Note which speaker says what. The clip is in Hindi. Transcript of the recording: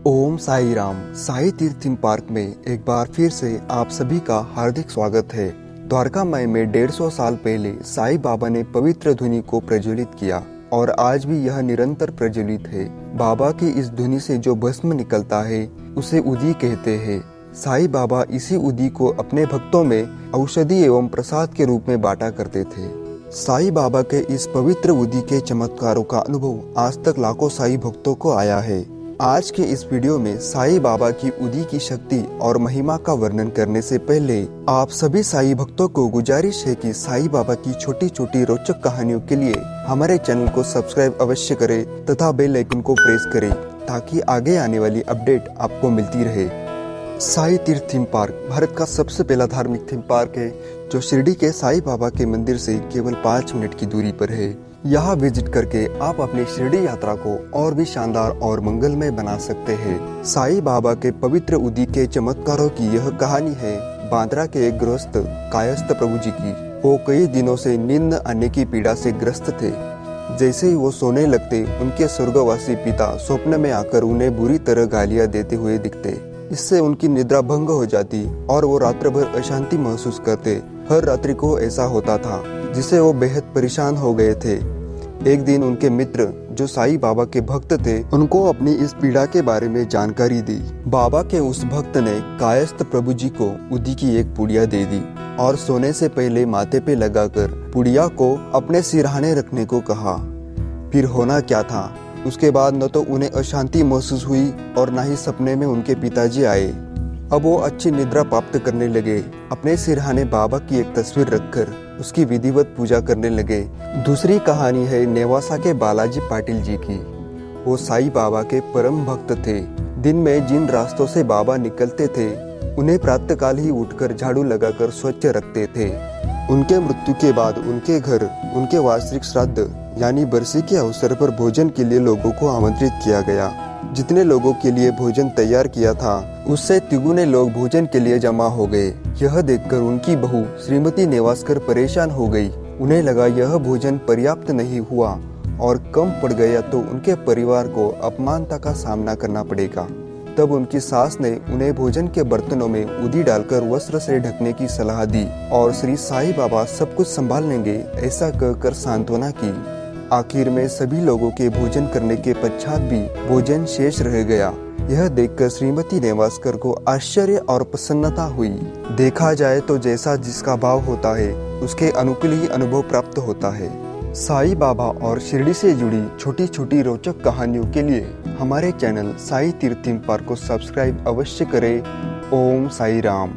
Speaker 1: ओम साई राम। साई तीर्थ थीम पार्क में एक बार फिर से आप सभी का हार्दिक स्वागत है। द्वारका माई में 150 साल पहले साई बाबा ने पवित्र धुनी को प्रज्वलित किया और आज भी यह निरंतर प्रज्वलित है। बाबा की इस धुनी से जो भस्म निकलता है उसे उदी कहते हैं। साई बाबा इसी उदी को अपने भक्तों में औषधि एवं प्रसाद के रूप में बांटा करते थे। साई बाबा के इस पवित्र उदी के चमत्कारों का अनुभव आज तक लाखों साई भक्तों को आया है। आज के इस वीडियो में साई बाबा की उदी की शक्ति और महिमा का वर्णन करने से पहले आप सभी साई भक्तों को गुजारिश है कि साई बाबा की छोटी छोटी रोचक कहानियों के लिए हमारे चैनल को सब्सक्राइब अवश्य करें तथा बेल आइकन को प्रेस करें ताकि आगे आने वाली अपडेट आपको मिलती रहे। साई तीर्थ थीम पार्क भारत का सबसे पहला धार्मिक थीम पार्क है जो शिरडी के साई बाबा के मंदिर से केवल 5 मिनट की दूरी पर है। यहाँ विजिट करके आप अपनी शिरडी यात्रा को और भी शानदार और मंगलमय बना सकते हैं। साई बाबा के पवित्र उदी के चमत्कारों की यह कहानी है बांद्रा के एक गृहस्थ कायस्थ प्रभु जी की। वो कई दिनों से नींद आने की पीड़ा से ग्रस्त थे। जैसे ही वो सोने लगते उनके स्वर्गवासी पिता स्वप्न में आकर उन्हें बुरी तरह गालियां देते हुए दिखते। इससे उनकी निद्रा भंग हो जाती और वो रात्र भर अशांति महसूस करते। हर रात्रि को ऐसा होता था जिससे वो बेहद परेशान हो गए थे। एक दिन उनके मित्र जो साई बाबा के भक्त थे उनको अपनी इस पीड़ा के बारे में जानकारी दी। बाबा के उस भक्त ने कायस्थ प्रभु जी को उदी की एक पुड़िया दे दी और सोने से पहले माथे पे लगाकर पुड़िया को अपने सिरहाने रखने को कहा। फिर होना क्या था, उसके बाद न तो उन्हें अशांति महसूस हुई और न ही सपने में उनके पिताजी आए। अब वो अच्छी निद्रा प्राप्त करने लगे। अपने सिरहाने बाबा की एक तस्वीर रखकर उसकी विधिवत पूजा करने लगे। दूसरी कहानी है नेवासा के बालाजी पाटिल जी की। वो साई बाबा के परम भक्त थे। दिन में जिन रास्तों से बाबा निकलते थे उन्हें प्रातःकाल ही उठकर झाड़ू लगाकर स्वच्छ रखते थे। उनके मृत्यु के बाद उनके घर उनके वार्षिक श्राद्ध यानी बरसी के अवसर पर भोजन के लिए लोगों को आमंत्रित किया गया। जितने लोगों के लिए भोजन तैयार किया था उससे तिगुने लोग भोजन के लिए जमा हो गए। यह देखकर उनकी बहू श्रीमती नेवासकर परेशान हो गई। उन्हें लगा यह भोजन पर्याप्त नहीं हुआ और कम पड़ गया तो उनके परिवार को अपमानता का सामना करना पड़ेगा। तब उनकी सास ने उन्हें भोजन के बर्तनों में उदी डालकर वस्त्र से ढकने की सलाह दी और श्री साई बाबा सब कुछ संभाल लेंगे ऐसा कहकर सांत्वना की। आखिर में सभी लोगों के भोजन करने के पश्चात भी भोजन शेष रह गया। यह देखकर श्रीमती नेवासकर को आश्चर्य और प्रसन्नता हुई। देखा जाए तो जैसा जिसका भाव होता है उसके अनुकूल ही अनुभव प्राप्त होता है। साई बाबा और शिरडी से जुड़ी छोटी छोटी रोचक कहानियों के लिए हमारे चैनल साई तीर्थ थीम पार्क को सब्सक्राइब अवश्य करें। ओम साई राम।